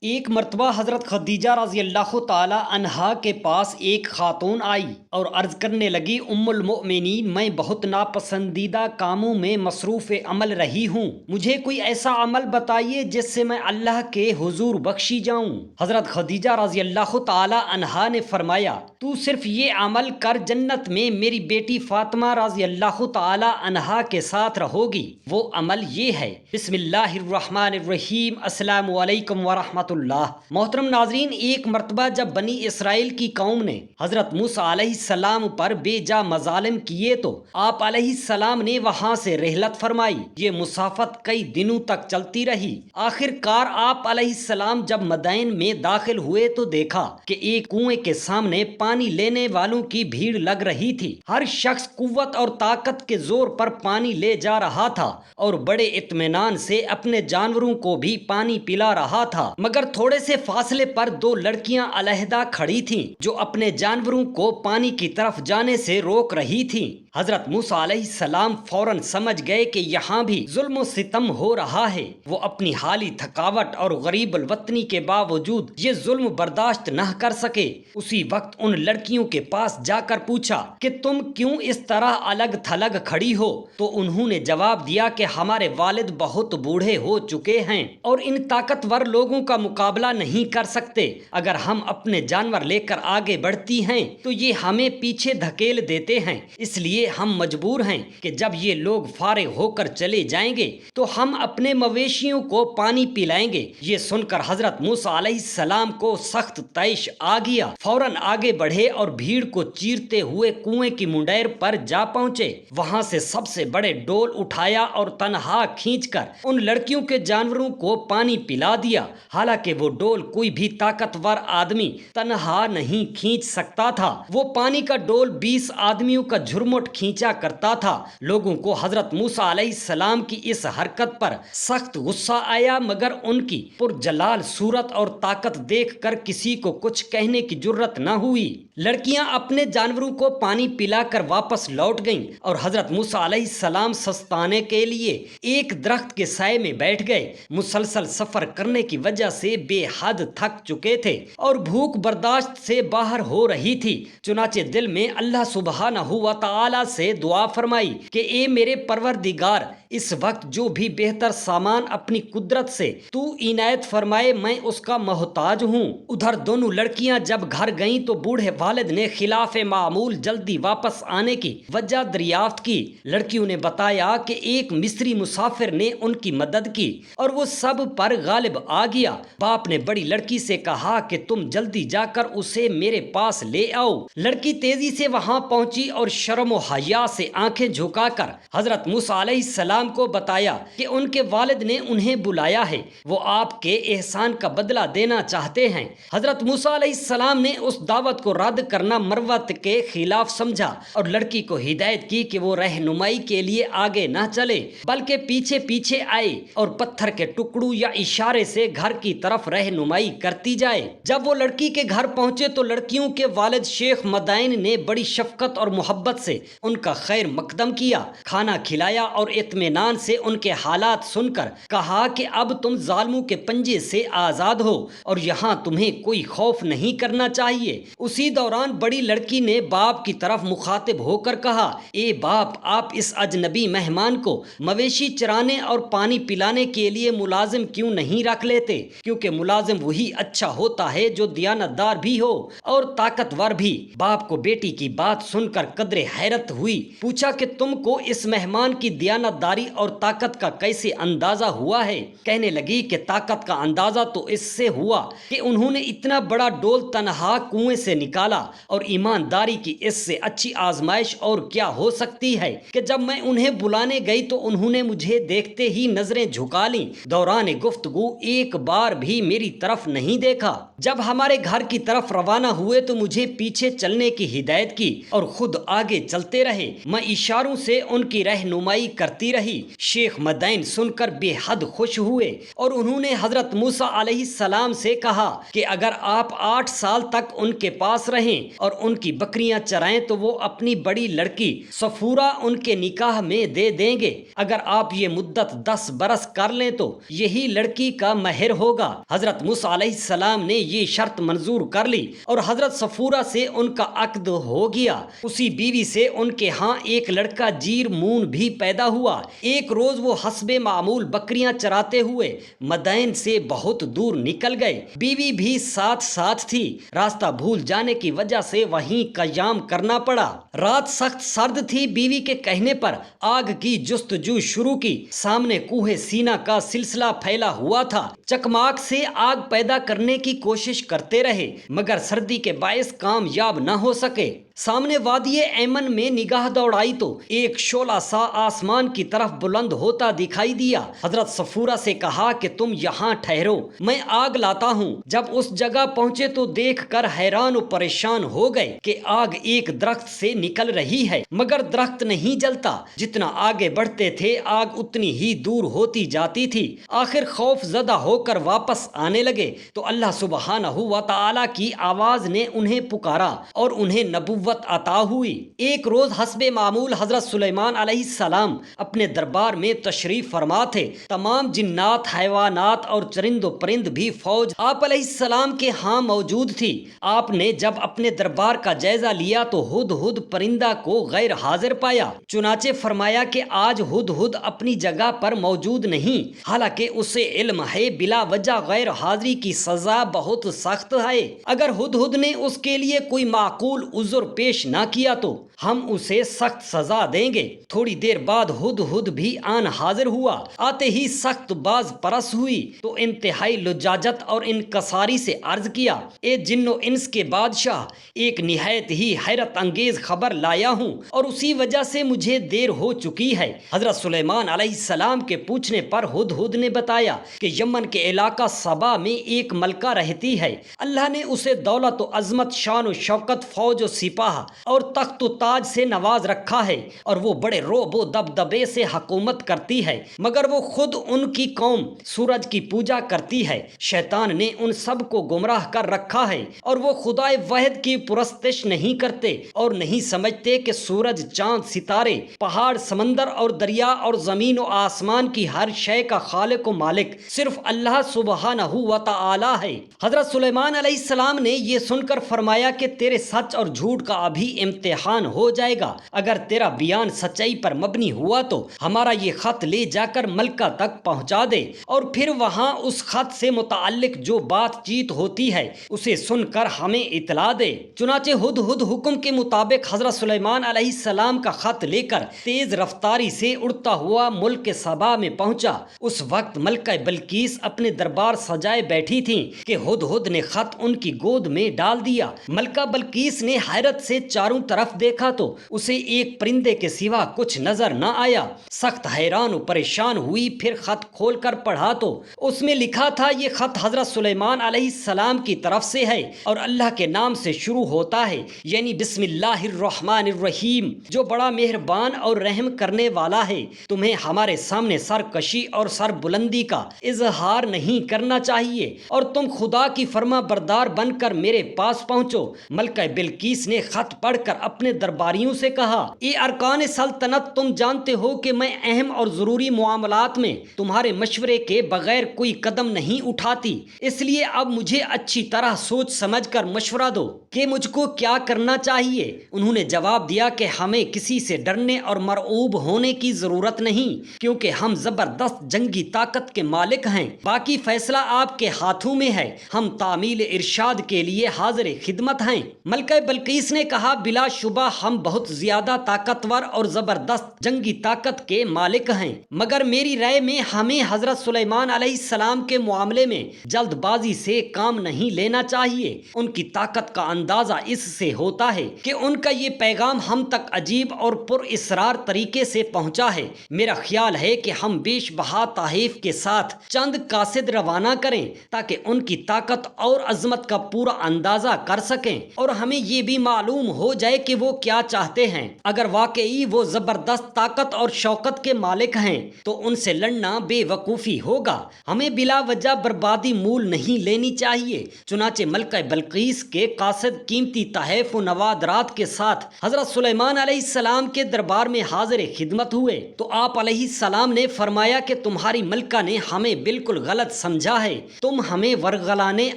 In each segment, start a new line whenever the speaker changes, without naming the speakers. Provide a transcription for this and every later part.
ایک مرتبہ حضرت خدیجہ رضی اللہ تعالی عنہا کے پاس ایک خاتون آئی اور عرض کرنے لگی، ام المؤمنین، میں بہت ناپسندیدہ کاموں میں مصروف عمل رہی ہوں، مجھے کوئی ایسا عمل بتائیے جس سے میں اللہ کے حضور بخشی جاؤں۔ حضرت خدیجہ رضی اللہ تعالی عنہا نے فرمایا، تو صرف یہ عمل کر، جنت میں میری بیٹی فاطمہ رضی اللہ تعالی عنہا کے ساتھ رہو گی۔ وہ عمل یہ ہے، بسم اللہ الرحمن الرحیم، السلام علیکم ورحمۃ اللہ۔ محترم ناظرین، ایک مرتبہ جب بنی اسرائیل کی قوم نے حضرت موسیٰ علیہ السلام پر بے جا مظالم کیے تو آپ علیہ السلام نے وہاں سے رحلت فرمائی۔ یہ مسافت کئی دنوں تک چلتی رہی۔ آخر کار آپ علیہ السلام جب مدائن میں داخل ہوئے تو دیکھا کہ ایک کنویں کے سامنے پانی لینے والوں کی بھیڑ لگ رہی تھی۔ ہر شخص قوت اور طاقت کے زور پر پانی لے جا رہا تھا اور بڑے اطمینان سے اپنے جانوروں کو بھی پانی پلا رہا تھا، مگر تھوڑے سے فاصلے پر دو لڑکیاں علیحدہ کھڑی تھیں جو اپنے جانوروں کو پانی کی طرف جانے سے روک رہی تھیں۔ حضرت موسیٰ علیہ السلام فوراً سمجھ گئے کہ یہاں بھی ظلم و ستم ہو رہا ہے۔ وہ اپنی حالی تھکاوٹ اور غریب الوطنی کے باوجود یہ ظلم برداشت نہ کر سکے۔ اسی وقت ان لڑکیوں کے پاس جا کر پوچھا کہ تم کیوں اس طرح الگ تھلگ کھڑی ہو؟ تو انہوں نے جواب دیا کہ ہمارے والد بہت بوڑھے ہو چکے ہیں اور ان طاقتور لوگوں کا مقابلہ نہیں کر سکتے۔ اگر ہم اپنے جانور لے کر آگے بڑھتی ہیں تو یہ ہمیں پیچھے دھکیل دیتے ہیں، اس لیے ہم مجبور ہیں کہ جب یہ لوگ فارغ ہو کر چلے جائیں گے تو ہم اپنے مویشیوں کو پانی پلائیں گے۔ یہ سن کر حضرت موسیٰ علیہ السلام کو سخت طیش آ گیا۔ فوراً آگے بڑھے اور بھیڑ کو چیرتے ہوئے کنویں کی منڈیر پر جا پہنچے۔ وہاں سے سب سے بڑے ڈول اٹھایا اور تنہا کھینچ کر ان لڑکیوں کے جانوروں کو پانی پلا دیا۔ حالانکہ وہ ڈول کوئی بھی طاقتور آدمی تنہا نہیں کھینچ سکتا تھا، وہ پانی کا ڈول 20 آدمیوں کا جھرمٹ کھینچا کرتا تھا۔ لوگوں کو حضرت موسیٰ علیہ السلام کی اس حرکت پر سخت غصہ آیا، مگر ان کی پرجلال صورت اور طاقت دیکھ کر کسی کو کچھ کہنے کی جرت نہ ہوئی۔ لڑکیاں اپنے جانوروں کو پانی پلا کر واپس لوٹ گئیں اور حضرت موسیٰ علیہ السلام سستانے کے لیے ایک درخت کے سائے میں بیٹھ گئے۔ مسلسل سفر کرنے کی وجہ سے بے حد تھک چکے تھے اور بھوک برداشت سے باہر ہو رہی تھی، چنانچہ دل میں اللہ سبحانہ و تعالی سے دعا فرمائی کہ اے میرے پروردگار، اس وقت جو بھی بہتر سامان اپنی قدرت سے تو عنایت فرمائے، میں اس کا محتاج ہوں۔ ادھر دونوں لڑکیاں جب گھر گئیں تو بوڑھے والد نے خلاف معمول جلدی واپس آنے کی وجہ دریافت کی۔ لڑکیوں نے بتایا کہ ایک مصری مسافر نے ان کی مدد کی اور وہ سب پر غالب آ گیا۔ باپ نے بڑی لڑکی سے کہا کہ تم جلدی جا کر اسے میرے پاس لے آؤ۔ لڑکی تیزی سے وہاں پہنچی اور شرم و حیا سے آنکھیں جھکا کر حضرت موسیٰ علیہ السلام کو بتایا کہ ان کے والد نے انہیں بلایا ہے، وہ آپ کے احسان کا بدلہ دینا چاہتے ہیں۔ حضرت موسیٰ علیہ السلام نے اس دعوت کو رد کرنا مروت کے خلاف سمجھا اور لڑکی کو ہدایت کی کہ وہ رہنمائی کے لیے آگے نہ چلے بلکہ پیچھے پیچھے آئے اور پتھر کے ٹکڑوں یا اشارے سے گھر کی طرف رہنمائی کرتی جائے۔ جب وہ لڑکی کے گھر پہنچے تو لڑکیوں کے والد شیخ مدائن نے بڑی شفقت اور محبت سے ان کا خیر مقدم کیا، کھانا کھلایا اور اطمینان سے ان کے حالات سن کر کہا کہ اب تم ظالموں کے پنجے سے آزاد ہو اور یہاں تمہیں کوئی خوف نہیں کرنا چاہیے۔ اسی دوران بڑی لڑکی نے باپ کی طرف مخاطب ہو کر کہا، اے باپ، آپ اس اجنبی مہمان کو مویشی چرانے اور پانی پلانے کے لیے ملازم کیوں نہیں رکھ لیتے؟ کیونکہ ملازم وہی اچھا ہوتا ہے جو دیانتدار بھی ہو اور طاقتور بھی۔ باپ کو بیٹی کی بات سن کر قدر حیرت ہوئی۔ پوچھا کہ تم کو اس مہمان کی دیانتداری اور طاقت کا کیسے اندازہ ہوا ہے؟ کہنے لگی کہ طاقت کا اندازہ تو اس سے ہوا کہ انہوں نے اتنا بڑا ڈول تنہا کنویں سے نکالا، اور ایمانداری کی اس سے اچھی آزمائش اور کیا ہو سکتی ہے کہ جب میں انہیں بلانے گئی تو انہوں نے مجھے دیکھتے ہی نظریں جھکا لیں، دوران گفتگو ایک بار بھی میری طرف نہیں دیکھا۔ جب ہمارے گھر کی طرف روانہ ہوئے تو مجھے پیچھے چلنے کی ہدایت کی اور خود آگے چلتے جاتے رہے، میں اشاروں سے ان کی رہنمائی کرتی رہی۔ شیخ مدین سن کر بے حد خوش ہوئے اور انہوں نے حضرت موسیٰ علیہ السلام سے کہا کہ اگر آپ 8 سال تک ان کے پاس رہیں اور ان کی بکریاں چرائیں تو وہ اپنی بڑی لڑکی صفورہ ان کے نکاح میں دے دیں گے۔ اگر آپ یہ مدت 10 برس کر لیں تو یہی لڑکی کا مہر ہوگا۔ حضرت موسیٰ علیہ السلام نے یہ شرط منظور کر لی اور حضرت صفورہ سے ان کا عقد ہو گیا۔ اسی بیوی سے ان کے ہاں ایک لڑکا جیر مون بھی پیدا ہوا۔ ایک روز وہ حسب معمول بکریاں چراتے ہوئے مدین سے بہت دور نکل گئے۔ بیوی بھی ساتھ ساتھ تھی۔ راستہ بھول جانے کی وجہ سے وہیں قیام کرنا پڑا۔ رات سخت سرد تھی۔ بیوی کے کہنے پر آگ کی جستجو شروع کی۔ سامنے کوہ سینا کا سلسلہ پھیلا ہوا تھا۔ چکماک سے آگ پیدا کرنے کی کوشش کرتے رہے مگر سردی کے باعث کامیاب نہ ہو سکے۔ سامنے وادی ایمن میں نگاہ دوڑائی تو ایک شعلہ سا آسمان کی طرف بلند ہوتا دکھائی دیا۔ حضرت صفورہ سے کہا کہ تم یہاں ٹھہرو، میں آگ لاتا ہوں۔ جب اس جگہ پہنچے تو دیکھ کر حیران و پریشان ہو گئے کہ آگ ایک درخت سے نکل رہی ہے مگر درخت نہیں جلتا۔ جتنا آگے بڑھتے تھے آگ اتنی ہی دور ہوتی جاتی تھی۔ آخر خوف زدہ ہو کر واپس آنے لگے تو اللہ سبحانہ و تعالی کی آواز نے انہیں پکارا اور انہیں نبوت عطا ہوئی۔ ایک روز حسب معمول حضرت سلیمان علیہ السلام اپنے دربار میں تشریف فرما تھے۔ تمام جنات، حیوانات اور چرند و پرند بھی فوج آپ علیہ السلام کے ہاں موجود تھی۔ آپ نے جب اپنے دربار کا جائزہ لیا تو ہدہد پرندہ کو غیر حاضر پایا۔ چنانچہ فرمایا کہ آج ہدہد اپنی جگہ پر موجود نہیں، حالانکہ اسے علم ہے بلا وجہ غیر حاضری کی سزا بہت سخت ہے۔ اگر ہدہد نے اس کے لیے کوئی معقول عذر پیش نہ کیا تو ہم اسے سخت سزا دیں گے۔ تھوڑی دیر بعد ہدہد بھی آن حاضر ہوا۔ آتے ہی سخت باز پرس ہوئی تو انتہائی لجاجت اور انکساری سے عرض کیا، اے جن و انس کے بادشاہ، ایک نہایت ہی حیرت انگیز خبر لایا ہوں اور اسی وجہ سے مجھے دیر ہو چکی ہے۔ حضرت سلیمان علیہ السلام کے پوچھنے پر ہدہد نے بتایا کہ یمن کے علاقہ سبا میں ایک ملکہ رہتی ہے۔ اللہ نے اسے دولت و عظمت، شان و شوکت، فوج و سپاہ اور تخت و تاج سے نواز رکھا ہے اور وہ بڑے رعب و دبدبے سے حکومت کرتی ہے مگر وہ خود ان کی قوم سورج کی پوجا کرتی ہے۔ شیطان نے ان سب کو گمراہ کر رکھا ہے اور وہ خدائے واحد کی پرستش نہیں کرتے اور نہیں سمجھتے کہ سورج، چاند، ستارے، پہاڑ، سمندر اور دریا اور زمین و آسمان کی ہر شے کا خالق و مالک صرف اللہ سبحانہ و تعالی ہے۔ حضرت سلیمان علیہ السلام نے یہ سن کر فرمایا کہ تیرے سچ اور جھوٹ کا ابھی امتحان ہو جائے گا۔ اگر تیرا بیان سچائی پر مبنی ہوا تو ہمارا یہ خط لے جا کر ملکہ تک پہنچا دے اور پھر وہاں اس خط سے متعلق جو بات چیت ہوتی ہے اسے سن کر ہمیں اطلاع دے۔ چنانچہ ہدہد حکم کے مطابق حضرت سلیمان علیہ السلام کا خط لے کر تیز رفتاری سے اڑتا ہوا ملک سبا میں پہنچا۔ اس وقت ملکہ بلقیس اپنے دربار سجائے بیٹھی تھیں کہ ہدہد نے خط ان کی گود میں ڈال دیا۔ ملکہ بلقیس نے حیرت سے چاروں طرف دیکھا تو اسے ایک پرندے کے سوا کچھ نظر نہ آیا۔ سخت حیران و پریشان ہوئی، پھر خط کھول کر پڑھا تو اس میں لکھا تھا، یہ خط حضرت سلیمان علیہ السلام کی طرف سے ہے اور اللہ کے نام سے شروع ہوتا ہے، یعنی بسم اللہ الرحمن الرحیم، جو بڑا مہربان اور رحم کرنے والا ہے۔ تمہیں ہمارے سامنے سرکشی اور سر بلندی کا اظہار نہیں کرنا چاہیے اور تم خدا کی فرما بردار بن کر میرے پاس پہنچو۔ ملکہ بلقیس نے خط پڑھ کر اپنے درباریوں سے کہا، اے ارکان سلطنت، تم جانتے ہو کہ میں اہم اور ضروری معاملات میں تمہارے مشورے کے بغیر کوئی قدم نہیں اٹھاتی، اس لیے اب مجھے اچھی طرح سوچ سمجھ کر مشورہ دو کہ مجھ کو کیا کرنا چاہیے۔ انہوں نے جواب دیا کہ ہمیں کسی سے ڈرنے اور مرعوب ہونے کی ضرورت نہیں، کیونکہ ہم زبردست جنگی طاقت کے مالک ہیں، باقی فیصلہ آپ کے ہاتھوں میں ہے، ہم تعمیل ارشاد کے لیے حاضر خدمت ہیں۔ ملکہ بلقیس نے کہا، بلا شبہ ہم بہت زیادہ طاقتور اور زبردست جنگی طاقت کے مالک ہیں، مگر میری رائے میں ہمیں حضرت سلیمان علیہ السلام کے معاملے میں جلد بازی سے کام نہیں لینا چاہیے۔ ان کی طاقت کا اندازہ اس سے ہوتا ہے کہ ان کا یہ پیغام ہم تک عجیب اور پر اسرار طریقے سے پہنچا ہے۔ میرا خیال ہے کہ ہم بیش بہا تحائف کے ساتھ چند قاصد روانہ کریں تاکہ ان کی طاقت اور عظمت کا پورا اندازہ کر سکیں اور ہمیں یہ بھی معلوم ہو جائے کہ وہ کیا چاہتے ہیں۔ اگر واقعی وہ زبردست طاقت اور شوکت کے مالک ہیں تو ان سے لڑنا بے وقوفی ہوگا، ہمیں بلا وجہ بربادی مول نہیں لینی چاہیے۔ چنانچہ ملکہ بلقیس کے قاصد قیمتی تحائف و نوادرات کے ساتھ حضرت سلیمان علیہ السلام کے دربار میں حاضر خدمت ہوئے تو آپ علیہ السلام نے فرمایا کہ تمہاری ملکہ نے ہمیں بالکل غلط سمجھا ہے، تم ہمیں ورغلانے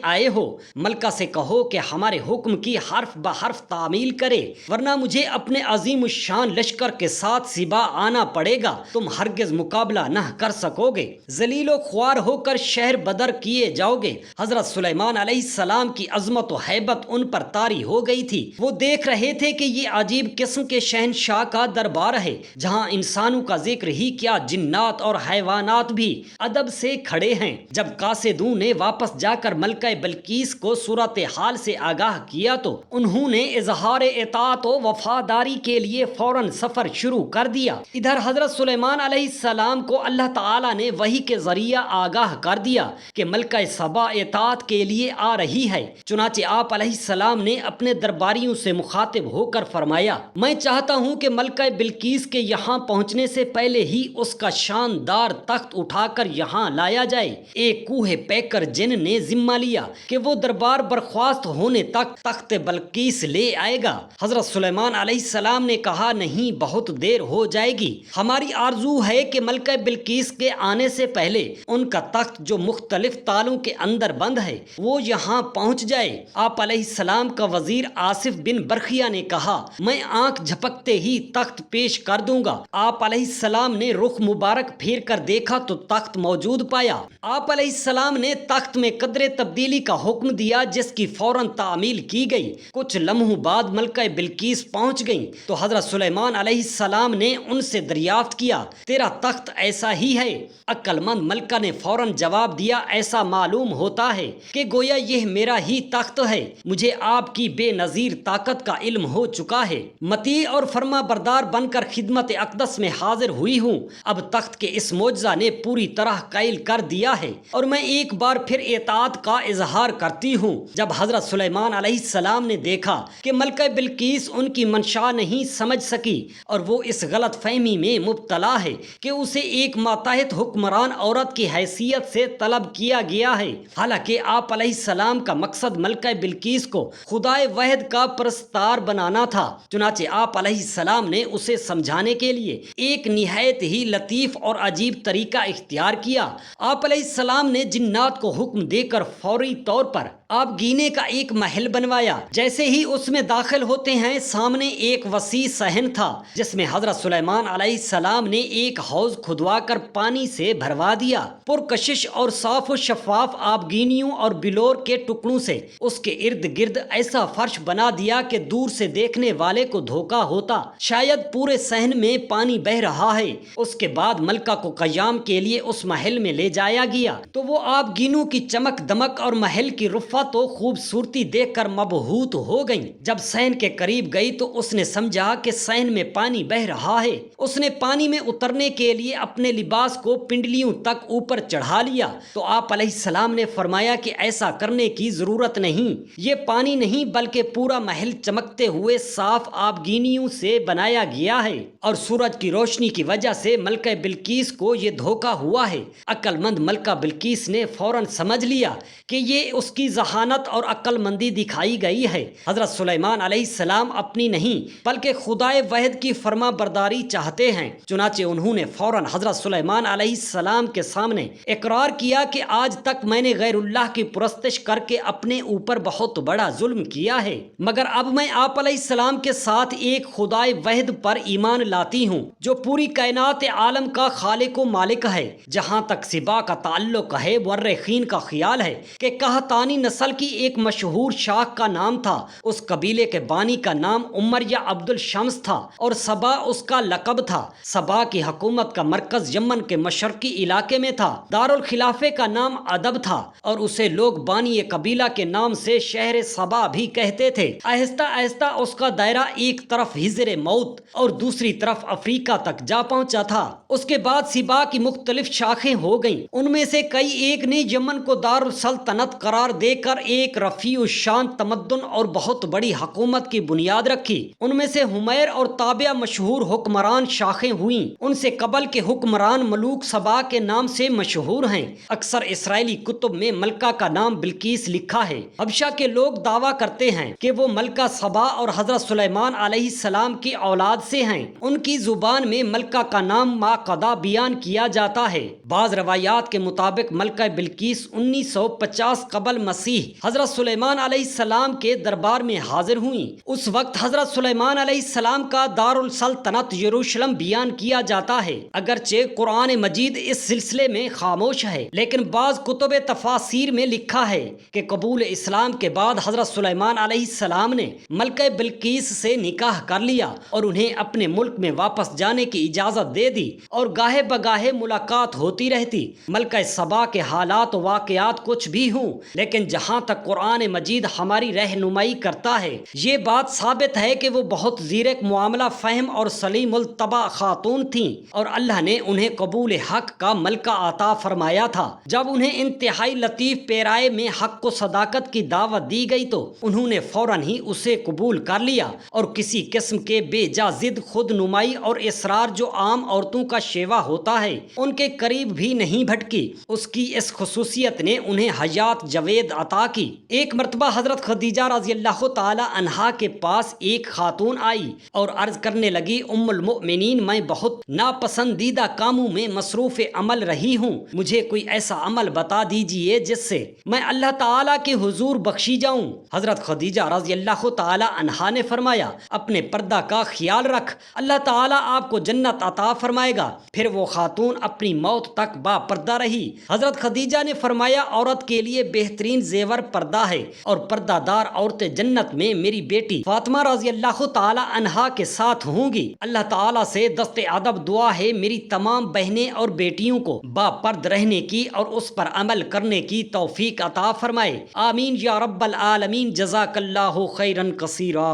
آئے ہو۔ ملکہ سے کہو کہ ہمارے حکم کی حرف بحرف تعمیل کرے، ورنہ مجھے اپنے عظیم الشان لشکر کے ساتھ سبا آنا پڑے گا، تم ہرگز مقابلہ نہ کر سکو گے، ذلیل و خوار ہو کر شہر بدر کیے جاؤ گے۔ حضرت سلیمان علیہ السلام کی عظمت و ہیبت ان پر طاری ہو گئی تھی، وہ دیکھ رہے تھے کہ یہ عجیب قسم کے شہنشاہ کا دربار ہے جہاں انسانوں کا ذکر ہی کیا جنات اور حیوانات بھی ادب سے کھڑے ہیں۔ جب قاصدوں نے واپس جا کر ملکہ بلقیس کو صورتحال سے آگاہ کیا تو انہوں نے اظہار اطاعت و وفاداری کے لیے فوراً سفر شروع کر دیا۔ ادھر حضرت سلیمان علیہ السلام کو اللہ تعالیٰ نے وحی کے ذریعہ آگاہ کر دیا کہ ملکہ سبا اطاعت کے لیے آ رہی ہے۔ چنانچہ آپ علیہ السلام نے اپنے درباریوں سے مخاطب ہو کر فرمایا، میں چاہتا ہوں کہ ملکہ بلقیس کے یہاں پہنچنے سے پہلے ہی اس کا شاندار تخت اٹھا کر یہاں لایا جائے۔ ایک کوہ پیکر جن نے ذمہ لیا کہ وہ دربار برخاست ہونے تک تخت بلقیس لے آئے گا۔ حضرت سلیمان علیہ السلام نے کہا، نہیں، بہت دیر ہو جائے گی، ہماری آرزو ہے کہ ملکہ بلقیس کے آنے سے پہلے ان کا تخت جو مختلف تالوں کے اندر بند ہے وہ یہاں پہنچ جائے۔ آپ علیہ السلام کا وزیر آصف بن برخیہ نے کہا، میں آنکھ جھپکتے ہی تخت پیش کر دوں گا۔ آپ علیہ السلام نے رخ مبارک پھیر کر دیکھا تو تخت موجود پایا۔ آپ علیہ السلام نے تخت میں قدرے تبدیلی کا حکم دیا جس کی فوراً تعمیل کی گئی۔ کچھ لمحوں بعد ملکہ بلقیس پہنچ گئیں تو حضرت سلیمان علیہ السلام نے ان سے دریافت کیا، تیرا تخت ایسا ہی ہے؟ عقل مند ملکہ نے فوراً جواب دیا، ایسا معلوم ہوتا ہے کہ گویا یہ میرا ہی تخت ہے، مجھے آپ کی بے نظیر طاقت کا علم ہو چکا ہے، مطیع اور فرما بردار بن کر خدمت اقدس میں حاضر ہوئی ہوں۔ اب تخت کے اس معجزہ نے پوری طرح قائل کر دیا ہے اور میں ایک بار پھر اطاعت کا اظہار کرتی ہوں۔ جب حضرت سلیمان علیہ السلام نے دیکھا کہ ملکہ بلقیس ان کی منشا نہیں سمجھ سکی اور وہ اس غلط فہمی میں مبتلا ہے کہ اسے ایک ماتحت حکمران عورت کی حیثیت سے طلب کیا گیا ہے، حالانکہ آپ علیہ السلام کا مقصد ملکہ بلقیس کو خدائے واحد کا پرستار بنانا تھا، چنانچہ آپ علیہ السلام نے اسے سمجھانے کے لیے ایک نہایت ہی لطیف اور عجیب طریقہ اختیار کیا۔ آپ علیہ السلام نے جنات کو حکم دے کر فوری طور پر آپ گینے کا ایک محل بنوایا۔ جیسے ہی اس میں داخل ہوتے ہیں سامنے ایک وسیع صحن تھا جس میں حضرت سلیمان علیہ السلام نے ایک حوض کھدوا کر پانی سے بھروا دیا۔ پرکشش اور صاف و شفاف آبگینیوں اور بلور کے ٹکڑوں سے اس کے ارد گرد ایسا فرش بنا دیا کہ دور سے دیکھنے والے کو دھوکا ہوتا شاید پورے صحن میں پانی بہ رہا ہے۔ اس کے بعد ملکہ کو قیام کے لیے اس محل میں لے جایا گیا تو وہ آبگینوں کی چمک دمک اور محل کی رفعت و خوبصورتی دیکھ کر مبہوت ہو گئیں۔ جب صحن کے قریب گئی تو اس نے سمجھا کہ صحن میں پانی بہ رہا ہے۔ اس نے پانی میں اترنے کے لیے اپنے لباس کو پنڈلیوں تک اوپر چڑھا لیا تو آپ علیہ السلام نے فرمایا کہ ایسا کرنے کی ضرورت نہیں، یہ پانی نہیں بلکہ پورا محل چمکتے ہوئے صاف آبگینیوں سے بنایا گیا ہے اور سورج کی روشنی کی وجہ سے ملکہ بلقیس کو یہ دھوکا ہوا ہے۔ عقل مند ملکہ بلقیس نے فوراً سمجھ لیا کہ یہ اس کی ذہانت اور عقل مندی دکھائی گئی ہے۔ حضرت سلیمان علیہ السلام اپنی نہیں بلکہ خدائے واحد کی فرما برداری چاہتے ہیں، چنانچہ انہوں نے فوراً حضرت سلیمان علیہ السلام کے سامنے اقرار کیا کہ آج تک میں نے غیر اللہ کی پرستش کر کے اپنے اوپر بہت بڑا ظلم کیا ہے، مگر اب میں آپ علیہ السلام کے ساتھ ایک خدائے واحد پر ایمان لاتی ہوں جو پوری کائنات عالم کا خالق و مالک ہے۔ جہاں تک سبا کا تعلق ہے، مورخین کا خیال ہے کہ قحطانی نسل کی ایک مشہور شاخ کا نام تھا، اس قبیلے کے بانی کا نام عمر یا عبد الشمس تھا اور سبا اس کا لقب تھا۔ سبا کی حکومت کا مرکز یمن کے مشرقی علاقے میں تھا۔ دارالخلافے کا نام ادب تھا اور اسے لوگ بانی قبیلہ کے نام سے شہر سبا بھی کہتے تھے۔ آہستہ آہستہ اس کا دائرہ ایک طرف ہجر موت اور دوسری طرف افریقہ تک جا پہنچا تھا۔ اس کے بعد سبا کی مختلف شاخیں ہو گئیں، ان میں سے کئی ایک نے یمن کو دارالسلطنت قرار دے کر ایک رفیع الشان تمدن اور بہت بڑی حکومت کی بنیاد رکھی۔ رکھی۔ ان میں سے حمیر اور تابع مشہور حکمران شاخیں ہوئیں۔ ان سے قبل کے حکمران ملوک سبا کے نام سے مشہور ہیں۔ اکثر اسرائیلی کتب میں ملکہ کا نام بلقیس لکھا ہے۔ حبشہ کے لوگ دعویٰ کرتے ہیں کہ وہ ملکہ سبا اور حضرت سلیمان علیہ السلام کی اولاد سے ہیں۔ ان کی زبان میں ملکہ کا نام ماقدہ بیان کیا جاتا ہے۔ بعض روایات کے مطابق ملکہ بلقیس 1950 قبل مسیح حضرت سلیمان علیہ السلام کے دربار میں حاضر ہوئیں۔ اس وقت حضرت سلیمان علیہ السلام کا دارالسلطنت یروشلم بیان کیا جاتا ہے، اگرچہ قرآن مجید اس سلسلے میں خاموش ہے، لیکن بعض کتب تفاسیر میں لکھا ہے کہ قبول اسلام کے بعد حضرت سلیمان علیہ السلام نے ملکہ بلقیس سے نکاح کر لیا اور انہیں اپنے ملک میں واپس جانے کی اجازت دے دی، اور گاہے بگاہے ملاقات ہوتی رہتی۔ ملکہ سبا کے حالات و واقعات کچھ بھی ہوں، لیکن جہاں تک قرآن مجید ہماری رہنمائی کرتا ہے، یہ بات ثابت ہے کہ وہ بہت زیرک معاملہ فہم اور سلیم الطبع خاتون تھیں، اور اللہ نے انہیں قبول حق کا ملکہ عطا فرمایا تھا۔ جب انہیں انتہائی لطیف پیرائے میں حق و صداقت کی دعوت دی گئی تو انہوں نے فوراً ہی اسے قبول کر لیا، اور کسی قسم کے بے جا ضد، خود نمائی اور اصرار جو عام عورتوں کا شیوا ہوتا ہے، ان کے قریب بھی نہیں بھٹکی۔ اس کی اس خصوصیت نے انہیں حیات جاوید عطا کی۔ ایک مرتبہ حضرت خدیجہ رضی اللہ تعالی عنہا کے پاس ایک خاتون آئی اور عرض کرنے لگی، ام المؤمنین، میں بہت ناپسندیدہ کاموں میں مصروف عمل رہی ہوں، مجھے کوئی ایسا عمل بتا دیجئے جس سے میں اللہ تعالیٰ کے حضور بخشی جاؤں۔ حضرت خدیجہ رضی اللہ تعالی عنہا نے فرمایا، اپنے پردہ کا خیال رکھ، اللہ تعالیٰ آپ کو جنت عطا فرمائے گا۔ پھر وہ خاتون اپنی موت تک با پردہ رہی۔ حضرت خدیجہ نے فرمایا، عورت کے لیے بہترین زیور پردہ ہے، اور پردہ دار عورتیں جنت میں میری بیٹی فاطمہ رضی اللہ تعالی عنہا کے ساتھ ہوں گی۔ اللہ تعالیٰ سے دست ادب دعا ہے میری تمام بہنیں اور بیٹیوں کو با پرد رہنے کی اور اس پر عمل کرنے کی توفیق عطا فرمائے۔ آمین یا رب العالمین۔ جزاک اللہ خیرا کثیرا۔